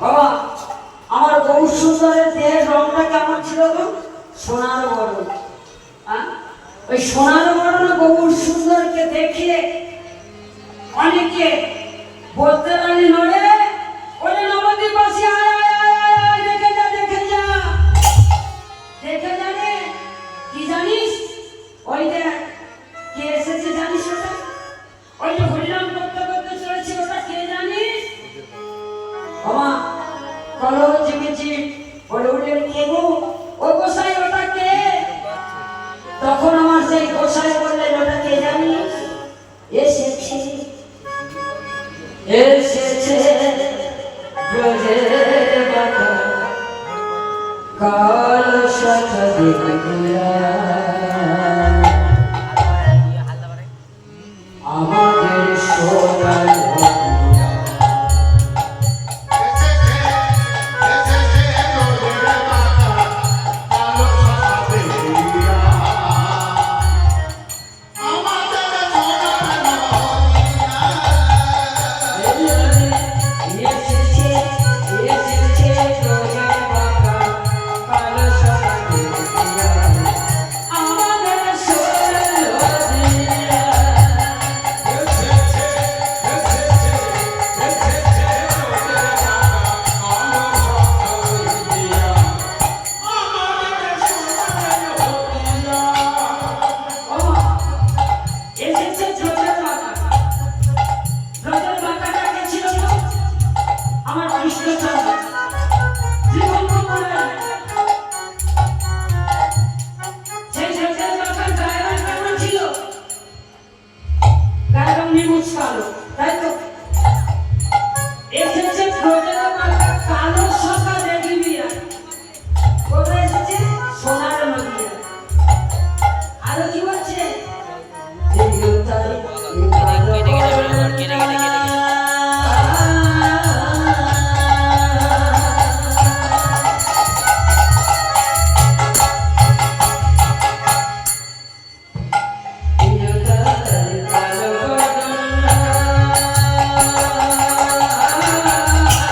বাবা আমার গৌর সুন্দরের দেহের রংটা কেমন ছিল গো? সোনার বড়। ওই সোনার বড় গৌর সুন্দরকে দেখে অনেকে বলতে পারি নড়ে ওরে নবদ্বীপবাসী আয় দেখে যা দেখে যা দেখে যা রে। কি জানিস? ওই দেখ কে এসেছে জানিস? ওটা ওই যে হরিনাম করতে করতে চলেছে, ওটা কে জানিস? বাবা কলহ জিমেছি বলে উঠলেন কে গো?